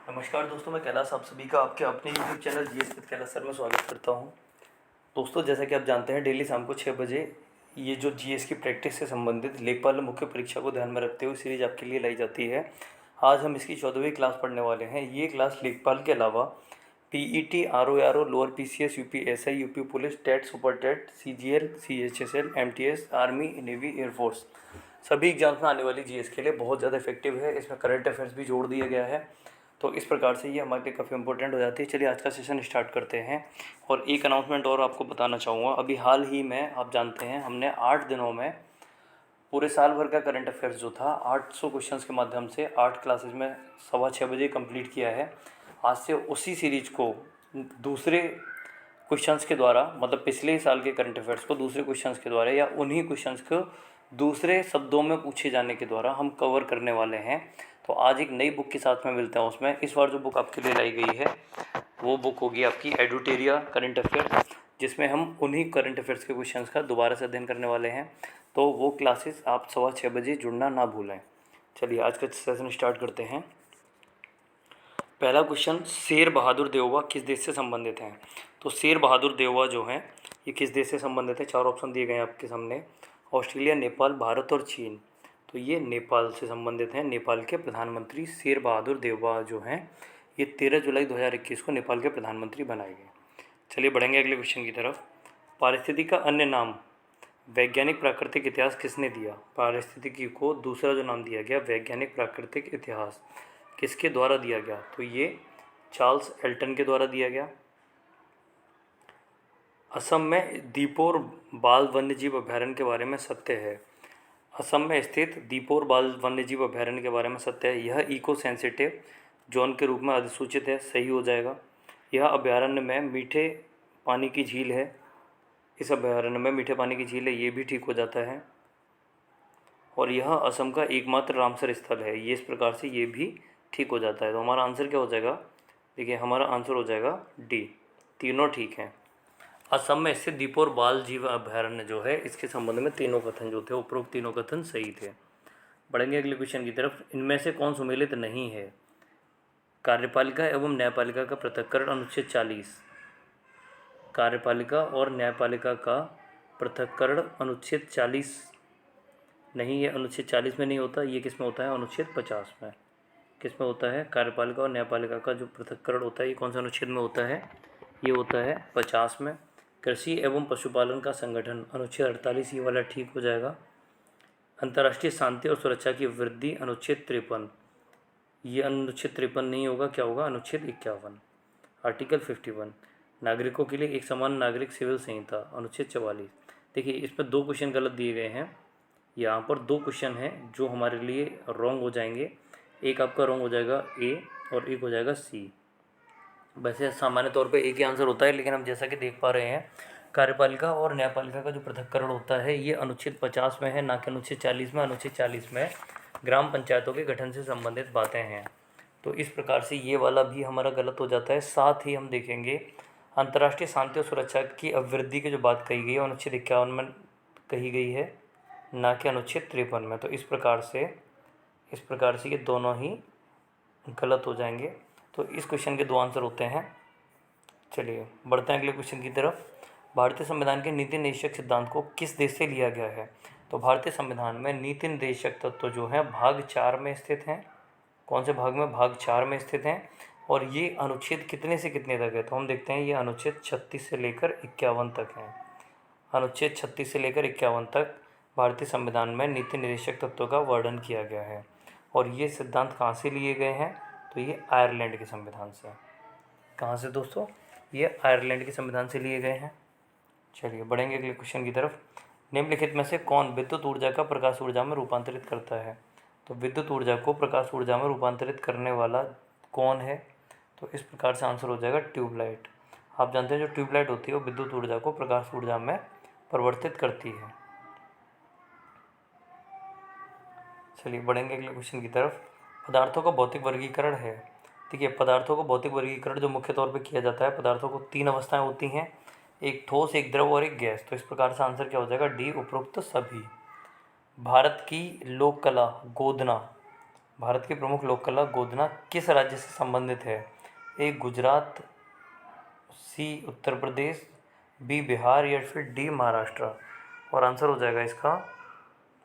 नमस्कार दोस्तों, मैं कैलाश आप सभी का आपके अपने YouTube channel GS with Kailash sir में स्वागत करता हूं। दोस्तों, जैसा कि आप जानते हैं, डेली शाम को 6 बजे ये जो जीएस की प्रैक्टिस से संबंधित लेखपाल मुख्य परीक्षा को ध्यान में रखते हुए सीरीज आपके लिए लाई जाती है। आज हम इसकी 14वीं क्लास पढ़ने वाले हैं। ये क्लास लेखपाल के अलावा PET, RO, lower PCS, UPSI, UP police, TET, super TET, CGL, CHSL, MTS, army, navy, airforce सभी एग्जाम्स में आने वाली जीएस के लिए बहुत ज़्यादा इफेक्टिव है। इसमें करंट अफेयर्स भी जोड़ दिया गया है, तो इस प्रकार से ये हमारे लिए काफ़ी इंपॉर्टेंट हो जाती है। चलिए आज का सेशन स्टार्ट करते हैं। और एक अनाउंसमेंट और आपको बताना चाहूँगा। अभी हाल ही में आप जानते हैं, हमने 8 दिनों में पूरे साल भर का करंट अफेयर्स जो था 800 क्वेश्चंस के माध्यम से 8 क्लासेज में 6:15 बजे कंप्लीट किया है। आज से उसी सीरीज को दूसरे क्वेश्चंस के द्वारा, मतलब पिछले साल के करंट अफेयर्स को दूसरे क्वेश्चंस के द्वारा या उन्हीं क्वेश्चंस को दूसरे शब्दों में पूछे जाने के द्वारा हम कवर करने वाले हैं। तो आज एक नई बुक के साथ में मिलते हैं। उसमें इस बार जो बुक आपके लिए लाई गई है वो बुक होगी आपकी एडुटेरिया करंट अफेयर्स, जिसमें हम उन्हीं करंट अफेयर्स के क्वेश्चंस का दोबारा से अध्ययन करने वाले हैं। तो वो क्लासेस आप 6:15 बजे जुड़ना ना भूलें। चलिए आज का सेशन स्टार्ट करते हैं। पहला क्वेश्चन, शेर बहादुर देववा किस देश से संबंधित हैं? तो शेर बहादुर देववा जो हैं ये किस देश से संबंधित है? 4 ऑप्शन दिए गए हैं आपके सामने। ऑस्ट्रेलिया, नेपाल, भारत और चीन। तो ये नेपाल से संबंधित हैं। नेपाल के प्रधानमंत्री शेर बहादुर देववा जो हैं ये 13 जुलाई 2021 को नेपाल के प्रधानमंत्री बनाए गए। चलिए बढ़ेंगे अगले क्वेश्चन की तरफ। पारिस्थितिकी का अन्य नाम वैज्ञानिक प्राकृतिक इतिहास किसने दिया? पारिस्थितिकी को दूसरा जो नाम दिया गया वैज्ञानिक प्राकृतिक इतिहास किसके द्वारा दिया गया? तो ये चार्ल्स एल्टन के द्वारा दिया गया। असम में दीपोर बाल वन्यजीव अभयारण्य के बारे में सत्य है। असम में स्थित दीपोर बाल वन्यजीव अभयारण्य के बारे में सत्य है। यह इको सेंसिटिव जोन के रूप में अधिसूचित है। सही हो जाएगा। यह अभयारण्य में मीठे पानी की झील है। इस अभयारण्य में मीठे पानी की झील है, ये भी ठीक हो जाता है। और यह असम का एकमात्र रामसर स्थल है, ये इस प्रकार से ये भी ठीक हो जाता है। तो हमारा आंसर क्या हो जाएगा? देखिए हमारा आंसर हो जाएगा डी, तीनों ठीक हैं। असम में स्थित दीपोर बाल जीव अभयारण्य जो है इसके संबंध में तीनों कथन जो थे, उपरोक्त तीनों कथन सही थे। बढ़ेंगे अगले क्वेश्चन की तरफ। इनमें से कौन सुमेलित नहीं है? कार्यपालिका एवं न्यायपालिका का पृथक्करण अनुच्छेद 40। कार्यपालिका और न्यायपालिका का पृथक्करण अनुच्छेद 40 नहीं है। अनुच्छेद 40 में नहीं होता। ये किस में होता है? अनुच्छेद 50 में। किस में होता है? कार्यपालिका और न्यायपालिका का जो पृथक्करण होता है ये कौन सा अनुच्छेद में होता है? ये होता है 50 में। कृषि एवं पशुपालन का संगठन अनुच्छेद 48, ये वाला ठीक हो जाएगा। अंतर्राष्ट्रीय शांति और सुरक्षा की वृद्धि अनुच्छेद 53, ये अनुच्छेद 53 नहीं होगा। क्या होगा? अनुच्छेद 51। आर्टिकल 51, नागरिकों के लिए एक समान नागरिक सिविल संहिता अनुच्छेद 44। देखिए इसमें 2 क्वेश्चन गलत दिए गए हैं। यहाँ पर 2 क्वेश्चन हैं जो हमारे लिए रॉन्ग हो जाएंगे। एक आपका रॉन्ग हो जाएगा ए और एक हो जाएगा सी। वैसे सामान्य तौर पे एक ही आंसर होता है, लेकिन हम जैसा कि देख पा रहे हैं कार्यपालिका और न्यायपालिका का जो पृथक्करण होता है ये अनुच्छेद 50 में है, ना कि अनुच्छेद 40 में। अनुच्छेद 40 में ग्राम पंचायतों के गठन से संबंधित बातें हैं। तो इस प्रकार से ये वाला भी हमारा गलत हो जाता है। साथ ही हम देखेंगे अंतर्राष्ट्रीय शांति और सुरक्षा की अभिवृद्धि की जो बात कही गई है अनुच्छेद 51 में कही गई है, ना कि अनुच्छेद 53 में। तो इस प्रकार से ये दोनों ही गलत हो जाएंगे। तो इस क्वेश्चन के 2 आंसर होते हैं। चलिए बढ़ते हैं अगले क्वेश्चन की तरफ। भारतीय संविधान के नीति निर्देशक सिद्धांत को किस देश से लिया गया है? तो भारतीय संविधान में नीति निर्देशक तत्व जो है भाग 4 में स्थित हैं। कौन से भाग में? भाग 4 में स्थित हैं। और ये अनुच्छेद कितने से कितने तक है? तो हम देखते हैं ये अनुच्छेद 36 से लेकर 51 तक है। अनुच्छेद 36 से लेकर 51 तक भारतीय संविधान में नीति निर्देशक तत्वों का वर्णन किया गया है। और ये सिद्धांत कहाँ से लिए गए हैं? तो ये आयरलैंड के संविधान से। कहाँ से दोस्तों? ये आयरलैंड के संविधान से लिए गए हैं। चलिए बढ़ेंगे अगले क्वेश्चन की तरफ। निम्नलिखित में से कौन विद्युत ऊर्जा का प्रकाश ऊर्जा में रूपांतरित करता है? तो विद्युत ऊर्जा को प्रकाश ऊर्जा में रूपांतरित करने वाला कौन है? तो इस प्रकार से आंसर हो जाएगा ट्यूबलाइट। आप जानते हैं जो ट्यूबलाइट होती है वो विद्युत ऊर्जा को प्रकाश ऊर्जा में परिवर्तित करती है। चलिए बढ़ेंगे अगले क्वेश्चन की तरफ। पदार्थों का भौतिक वर्गीकरण है। देखिए पदार्थों को भौतिक वर्गीकरण जो मुख्य तौर पे किया जाता है, पदार्थों को 3 अवस्थाएं होती हैं, एक ठोस, एक द्रव और एक गैस। तो इस प्रकार से आंसर क्या हो जाएगा? डी, उपरोक्त सभी। भारत की लोक कला गोदना भारत की प्रमुख लोक कला गोदना किस राज्य से संबंधित है? ए गुजरात, सी उत्तर प्रदेश, बी बिहार या फिर डी महाराष्ट्र। और आंसर हो जाएगा इसका,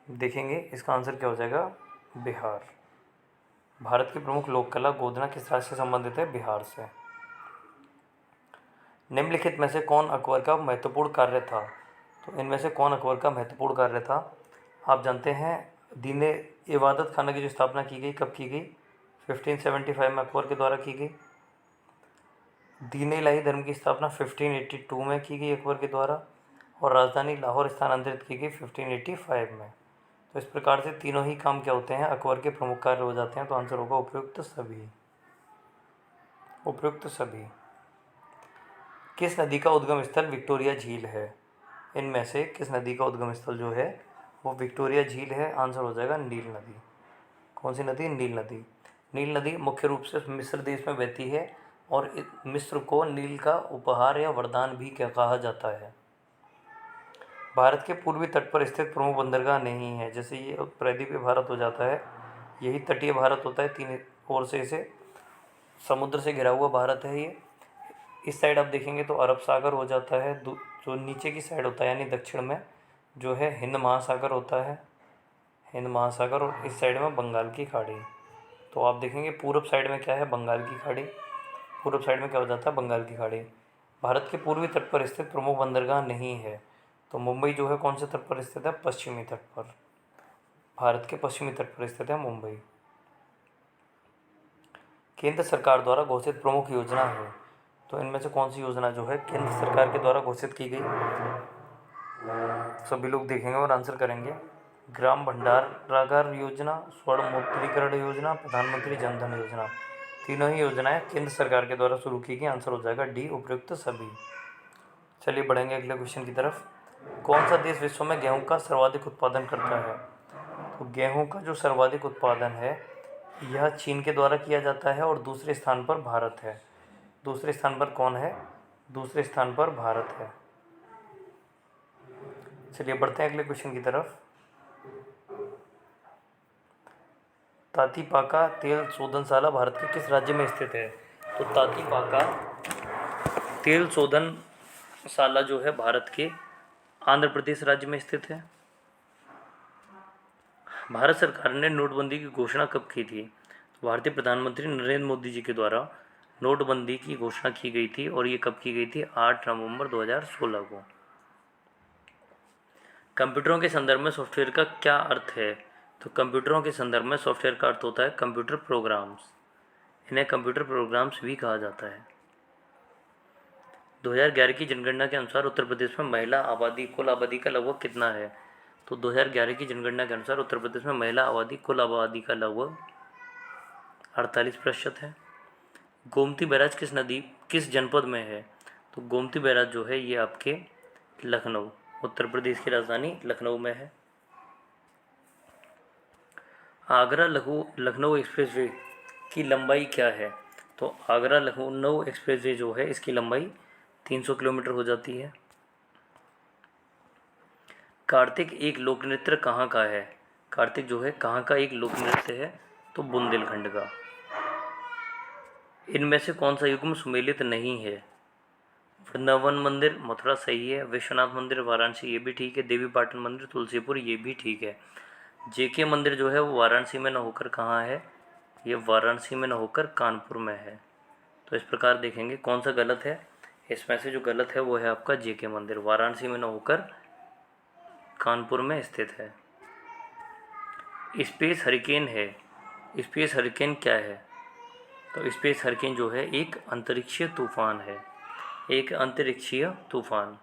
देखेंगे इसका आंसर क्या हो जाएगा, बिहार। भारत की प्रमुख लोक कला गोदना किस राज्य से संबंधित है? बिहार से। निम्नलिखित में से कौन अकबर का महत्वपूर्ण कार्य था? तो इनमें से कौन अकबर का महत्वपूर्ण कार्य था? आप जानते हैं दीन इबादत खाना की जो स्थापना की गई, कब की गई? 1575 में अकबर के द्वारा की गई। दीन इलाही धर्म की स्थापना 1582 में की गई अकबर के द्वारा, और राजधानी लाहौर स्थानांतरित की गई 1585 में। तो इस प्रकार से तीनों ही काम क्या होते हैं, अकबर के प्रमुख कार्य हो जाते हैं। तो आंसर होगा उपयुक्त सभी। उपयुक्त सभी। किस नदी का उद्गम स्थल विक्टोरिया झील है? इनमें से किस नदी का उद्गम स्थल जो है वो विक्टोरिया झील है। आंसर हो जाएगा नील नदी। कौन सी नदी? नील नदी। नील नदी मुख्य रूप से मिस्र देश में बहती है, और मिस्र को नील का उपहार या वरदान भी क्या कहा जाता है। भारत के पूर्वी तट पर स्थित प्रमुख बंदरगाह नहीं है। जैसे ये प्रायद्वीपीय भारत हो जाता है, यही तटीय भारत होता है, तीन ओर से इसे समुद्र से घिरा हुआ भारत है ये। इस साइड आप देखेंगे तो अरब सागर हो जाता है, जो नीचे की साइड होता है यानी दक्षिण में जो है हिंद महासागर होता है, हिंद महासागर, और इस साइड में बंगाल की खाड़ी। तो आप देखेंगे पूर्व साइड में क्या है, बंगाल की खाड़ी। पूर्व साइड में क्या हो जाता है, बंगाल की खाड़ी। भारत के पूर्वी तट पर स्थित प्रमुख बंदरगाह नहीं है। तो मुंबई जो है कौन से तट पर स्थित है? पश्चिमी तट पर। भारत के पश्चिमी तट पर स्थित है मुंबई। केंद्र सरकार द्वारा घोषित प्रमुख योजना है। तो इनमें से कौन सी योजना जो है केंद्र सरकार के द्वारा घोषित की गई? सभी लोग देखेंगे और आंसर करेंगे। ग्राम भंडारागार योजना, स्वर्ण मुद्रीकरण योजना, प्रधानमंत्री जन धन योजना। तीनों ही योजनाएं केंद्र सरकार के द्वारा शुरू की गई। आंसर हो जाएगा डी, उपयुक्त सभी। चलिए बढ़ेंगे अगले क्वेश्चन की तरफ। कौन सा देश विश्व में गेहूं का सर्वाधिक उत्पादन करता है? तो गेहूं का जो सर्वाधिक उत्पादन है यह चीन के द्वारा किया जाता है, और दूसरे स्थान पर भारत है। दूसरे स्थान पर कौन है? दूसरे स्थान पर भारत है। चलिए बढ़ते हैं अगले क्वेश्चन की तरफ। तातीपाका तेल शोधनशाला भारत के किस राज्य में स्थित है? तो तातीपाका तेल शोधनशाला जो है भारत के आंध्र प्रदेश राज्य में स्थित है। भारत सरकार ने नोटबंदी की घोषणा कब की थी? तो भारतीय प्रधानमंत्री नरेंद्र मोदी जी के द्वारा नोटबंदी की घोषणा की गई थी, और ये कब की गई थी? 8 नवंबर 2016 को। कंप्यूटरों के संदर्भ में सॉफ्टवेयर का क्या अर्थ है? तो कंप्यूटरों के संदर्भ में सॉफ्टवेयर का अर्थ होता है कंप्यूटर प्रोग्राम्स। इन्हें कंप्यूटर प्रोग्राम्स भी कहा जाता है। 2011 की जनगणना के अनुसार उत्तर प्रदेश में महिला आबादी कुल आबादी का लगभग कितना है? तो 2011 की जनगणना के अनुसार उत्तर प्रदेश में महिला आबादी कुल आबादी का लगभग 48% है। गोमती बैराज किस जनपद में है? तो गोमती बैराज जो है ये आपके लखनऊ, उत्तर प्रदेश की राजधानी लखनऊ में है। आगरा लखनऊ एक्सप्रेसवे की लंबाई क्या है? तो आगरा लखनऊ एक्सप्रेसवे जो है इसकी लंबाई 300 किलोमीटर हो जाती है। कार्तिक एक लोक नृत्य कहाँ का है? कार्तिक जो है कहाँ का एक लोक नृत्य है? तो बुंदेलखंड का। इनमें से कौन सा युग्म सुमेलित नहीं है? वृंदावन मंदिर मथुरा सही है, विश्वनाथ मंदिर वाराणसी ये भी ठीक है, देवी पाटन मंदिर तुलसीपुर ये भी ठीक है। जेके मंदिर जो है वो वाराणसी में न होकर कहाँ है? ये वाराणसी में न होकर कानपुर में है। तो इस प्रकार देखेंगे कौन सा गलत है। इसमें से जो गलत है वो है आपका जेके मंदिर, वाराणसी में न होकर कानपुर में स्थित है। स्पेस हरिकेन है, स्पेस हरिकेन क्या है? तो स्पेस हरिकेन जो है एक अंतरिक्षीय तूफान है, एक अंतरिक्षीय तूफान।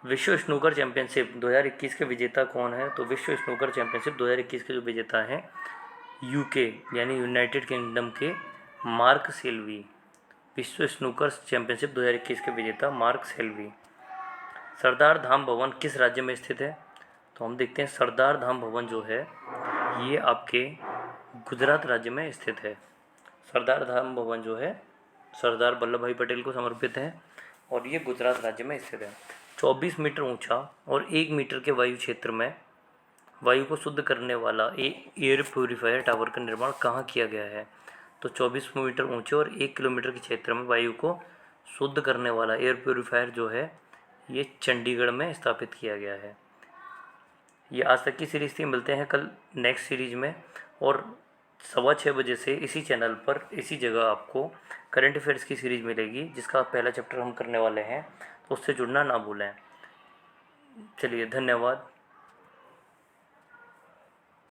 विश्व स्नूकर चैंपियनशिप 2021 के विजेता कौन है? तो विश्व स्नूकर चैंपियनशिप 2021 के जो विजेता हैं यूके यानी यूनाइटेड किंगडम के मार्क सेल्वी। विश्व स्नूकर चैंपियनशिप 2021 के विजेता मार्क सेल्वी। सरदार धाम भवन किस राज्य में स्थित है? तो हम देखते हैं सरदार धाम भवन जो है ये आपके गुजरात राज्य में स्थित है। सरदार धाम भवन जो है सरदार वल्लभ भाई पटेल को समर्पित है, और ये गुजरात राज्य में स्थित है। 24 मीटर ऊंचा और 1 मीटर के वायु क्षेत्र में वायु को शुद्ध करने वाला एयर प्योरीफायर टावर का निर्माण कहाँ किया गया है? तो 24 मीटर ऊंचे और 1 किलोमीटर के क्षेत्र में वायु को शुद्ध करने वाला एयर प्योरीफायर जो है ये चंडीगढ़ में स्थापित किया गया है। ये आज तक की सीरीज़ थी। मिलते हैं कल नेक्स्ट सीरीज में, और 6:15 बजे से इसी चैनल पर इसी जगह आपको करंट अफेयर्स की सीरीज़ मिलेगी, जिसका पहला चैप्टर हम करने वाले हैं, तो उससे जुड़ना ना भूलें। चलिए, धन्यवाद।